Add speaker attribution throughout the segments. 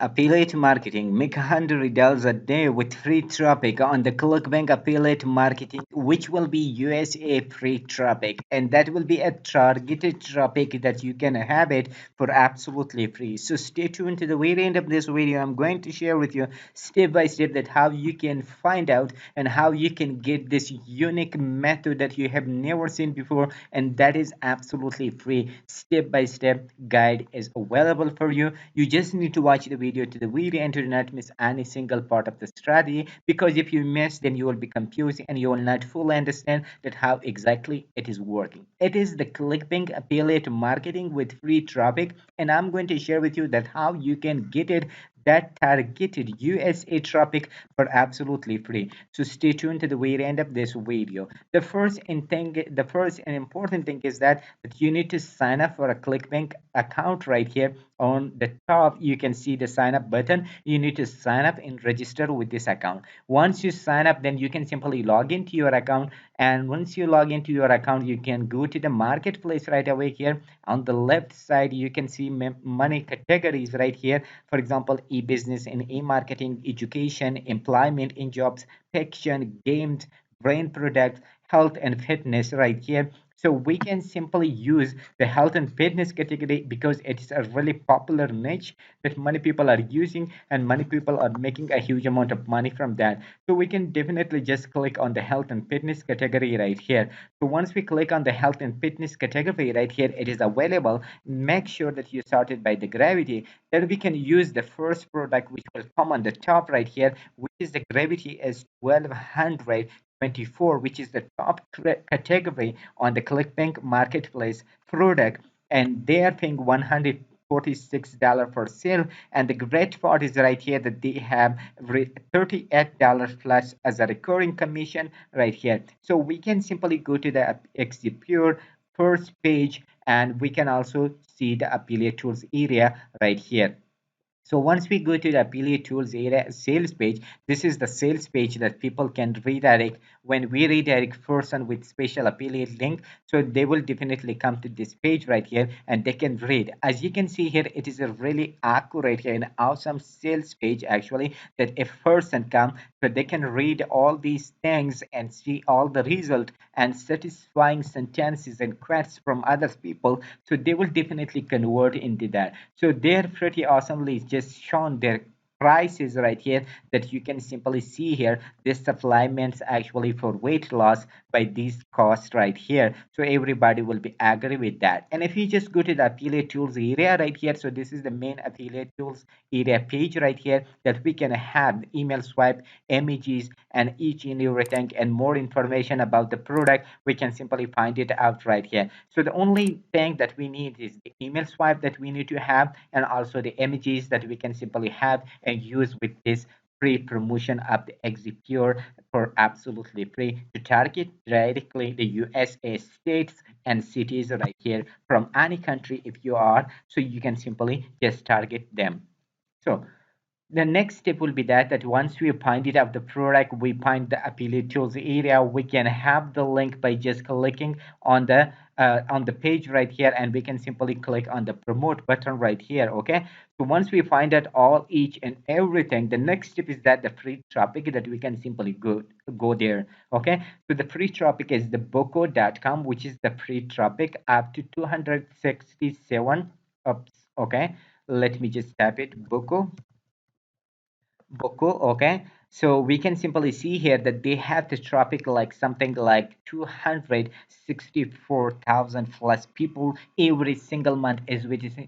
Speaker 1: Affiliate marketing. Make $100 a day with free traffic on the ClickBank affiliate marketing, which will be USA free traffic, and that will be a targeted traffic that you can have it for absolutely free. So stay tuned to the very end of this video. I'm going to share with you step by step that how you can find out and how you can get this unique method that you have never seen before, and that is absolutely free. Step by step guide is available for you. You just need to watch the video to the very end to not miss any single part of the strategy, because if you miss, then you will be confused and you will not fully understand that how exactly it is working. It is the ClickBank affiliate marketing with free traffic, and I'm going to share with you that how you can get it, that targeted USA traffic, for absolutely free. So stay tuned to the very end of this video. The first and important thing is that you need to sign up for a ClickBank account right here. On the top, you can see the sign up button. You need to sign up and register with this account. Once you sign up, then you can simply log into your account. And once you log into your account, you can go to the marketplace right away here. On the left side, you can see money categories right here. For example, e-business and e-marketing, education, employment in jobs, fiction, games, brain products, health and fitness right here. So we can simply use the health and fitness category because it's a really popular niche that many people are using and many people are making a huge amount of money from that. So we can definitely just click on the health and fitness category right here. So once we click on the health and fitness category right here, it is available. Make sure that you started by the gravity. Then we can use the first product which will come on the top right here, which is the gravity is 1224, which is the top category on the ClickBank marketplace product, and they are paying $146 for sale. And the great part is right here that they have $38 plus as a recurring commission right here. So we can simply go to the 𝐔𝐍𝐈𝐐𝐤 first page, and we can also see the affiliate tools area right here. So once we go to the affiliate tools area sales page, this is the sales page that people can redirect. When we redirect person with special affiliate link, so they will definitely come to this page right here and they can read. As you can see here, it is a really accurate and awesome sales page actually, that if person come, so they can read all these things and see all the result and satisfying sentences and quotes from other people, so they will definitely convert into that. So they're pretty awesomely just shown their prices right here, that you can simply see here this supplements actually for weight loss by this cost right here. So everybody will be agree with that. And if you just go to the affiliate tools area right here, so this is the main affiliate tools area page right here, that we can have email swipe, images, and each and everything and more information about the product. We can simply find it out right here. So the only thing that we need is the email swipe that we need to have, and also the images that we can simply have and use with this free promotion of the 𝐔𝐍𝐈𝐶 for absolutely free to target directly the USA states and cities right here from any country if you are, so you can simply just target them. So the next step will be that once we find it of the product, we find the affiliate tools area, we can have the link by just clicking on the page right here, and we can simply click on the promote button right here. Okay, so once we find out all each and everything, the next step is that the free traffic that we can simply go there. Okay, so the free traffic is the boco.com, which is the free traffic up to 267 ups. Okay, let me just tap it, boco. Boku, okay. So we can simply see here that they have the traffic like something like 264,000 plus people every single month is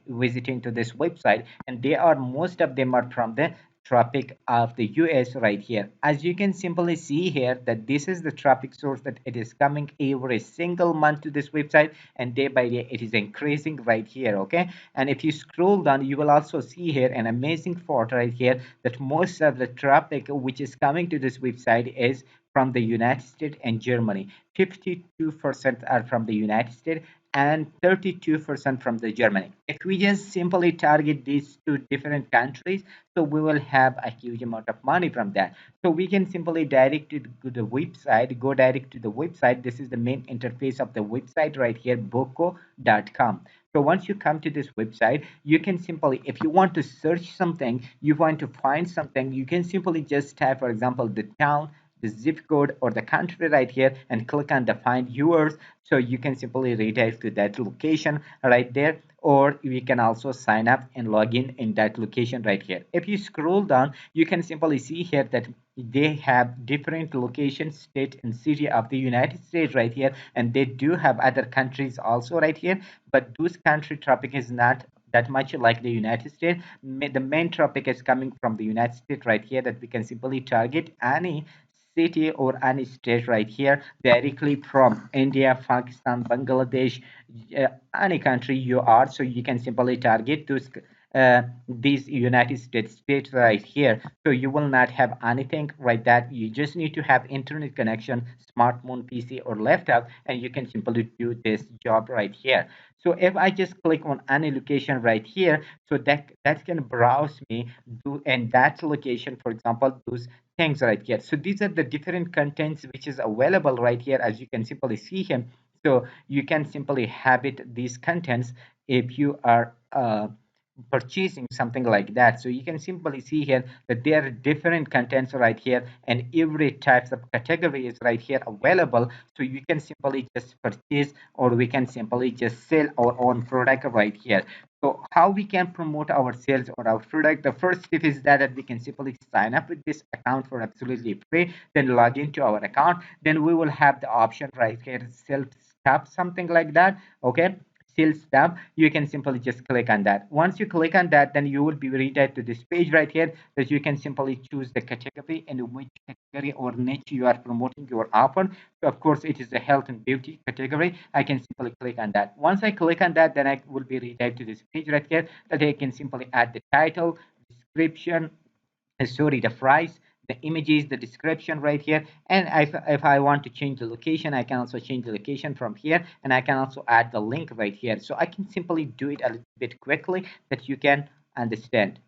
Speaker 1: visiting to this website, and they are most of them are from the traffic of the US right here. As you can simply see here that this is the traffic source that it is coming every single month to this website, and day by day it is increasing right here. Okay, and if you scroll down, you will also see here an amazing part right here that most of the traffic which is coming to this website is from the United States and Germany. 52% are from the United States, and 32% from the Germany. If we just simply target these two different countries, so we will have a huge amount of money from that. So we can simply direct to the website, go direct to the website. This is the main interface of the website right here, boko.com. So once you come to this website, you can simply, if you want to search something, you want to find something, you can simply just type, for example, the town, the zip code, or the country right here, and click on the find yours. So you can simply redirect to that location right there, or you can also sign up and log in that location right here. If you scroll down, you can simply see here that they have different locations, state and city of the United States right here, and they do have other countries also right here, but those country traffic is not that much like the United States. The main traffic is coming from the United States right here, that we can simply target any city or any state right here directly from India, Pakistan, Bangladesh, any country you are. So you can simply target these United States right here. So you will not have anything like that. You just need to have internet connection, smartphone, PC, or laptop, and you can simply do this job right here. So if I just click on any location right here, so that can browse me to and that location, for example, those things right here. So these are the different contents which is available right here, as you can simply see him. So you can simply have it these contents if you are purchasing something like that. So you can simply see here that there are different contents right here, and every types of category is right here available. So you can simply just purchase, or we can simply just sell our own product right here. So how we can promote our sales or our product? The first step is that we can simply sign up with this account for absolutely free, then log into our account. Then we will have the option right here, self stop, something like that. Okay, sales tab. You can simply just click on that. Once you click on that, then you will be redirected to this page right here, that you can simply choose the category and which category or niche you are promoting your offer. So of course it is the health and beauty category. I can simply click on that. Once I click on that, then I will be redirected to this page right here, that I can simply add the title, description, sorry, the price, the images, the description right here. And if I want to change the location, I can also change the location from here, and I can also add the link right here. So I can simply do it a little bit quickly that you can understand.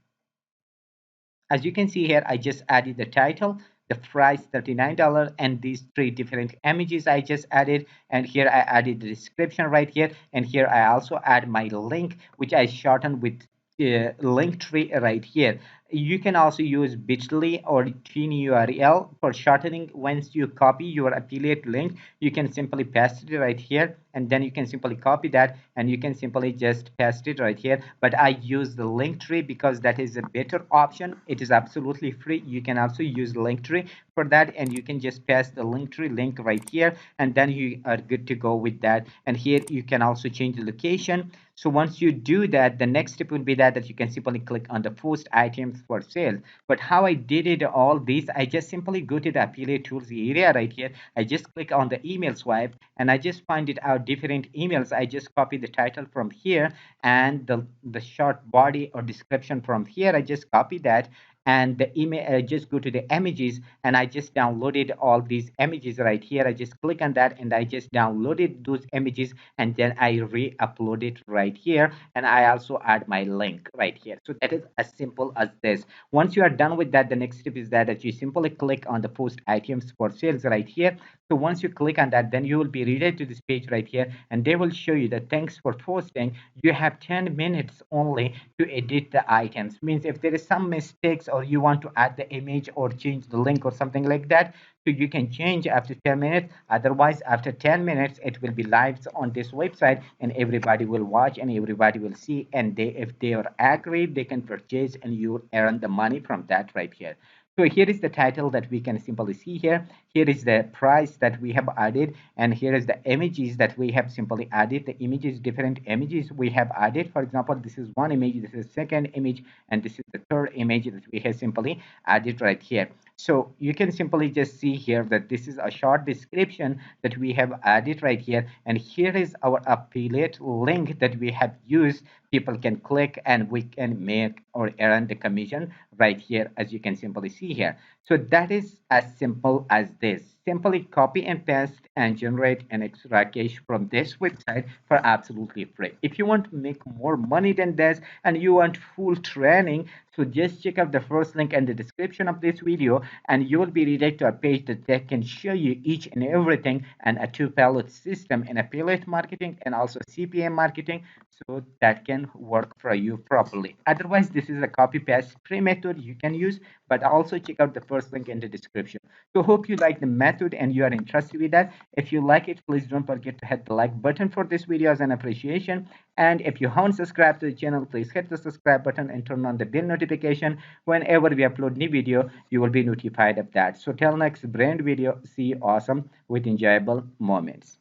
Speaker 1: As you can see here, I just added the title, the price $39, and these three different images I just added. And here I added the description right here. And here I also add my link, which I shortened with link tree right here. You can also use bit.ly or TinyURL for shortening. Once you copy your affiliate link, you can simply paste it right here, and then you can simply copy that and you can simply just paste it right here. But I use the link tree because that is a better option. It is absolutely free. You can also use link tree for that, and you can just paste the link tree link right here, and then you are good to go with that. And here you can also change the location. So once you do that, the next step would be that you can simply click on the post items for sale. But how I did it all this, I just simply go to the affiliate tools area right here. I just click on the email swipe, and I just find it out different emails. I just copy the title from here, and the short body or description from here. I just copy that, and the email, I just go to the images, and I just downloaded all these images right here. I just click on that, and I just downloaded those images, and then I re-upload it right here, and I also add my link right here. So that is as simple as this. Once you are done with that, the next step is that you simply click on the post items for sales right here. So once you click on that, then you will be redirected to this page right here, and they will show you that thanks for posting. You have 10 minutes only to edit the items. Means if there is some mistakes, or you want to add the image or change the link or something like that, so you can change after 10 minutes. Otherwise, after 10 minutes, it will be live on this website, and everybody will watch and everybody will see. And they, if they are accurate, they can purchase, and you earn the money from that right here. So here is the title that we can simply see here. Here is the price that we have added, and here is the images that we have simply added. The images, different images we have added. For example, this is one image, this is second image, and this is the third image that we have simply added right here. So you can simply just see here that this is a short description that we have added right here, and here is our affiliate link that we have used. People can click, and we can make or earn the commission right here, as you can simply see here. So that is as simple as this. simply copy and paste and generate an extra cash from this website for absolutely free. If you want to make more money than this and you want full training, so just check out the first link in the description of this video and you will be redirected to a page that can show you each and everything and a two-pilot system in affiliate marketing and also CPM marketing, so that can work for you properly. Otherwise, this is a copy paste free method you can use, but also check out the first link in the description. So hope you like the method and you are interested with that. If you like it, please don't forget to hit the like button for this video as an appreciation. And if you haven't subscribed to the channel, please hit the subscribe button and turn on the bell notification. Whenever we upload new video, you will be notified of that. So till next brand video, see you awesome with enjoyable moments.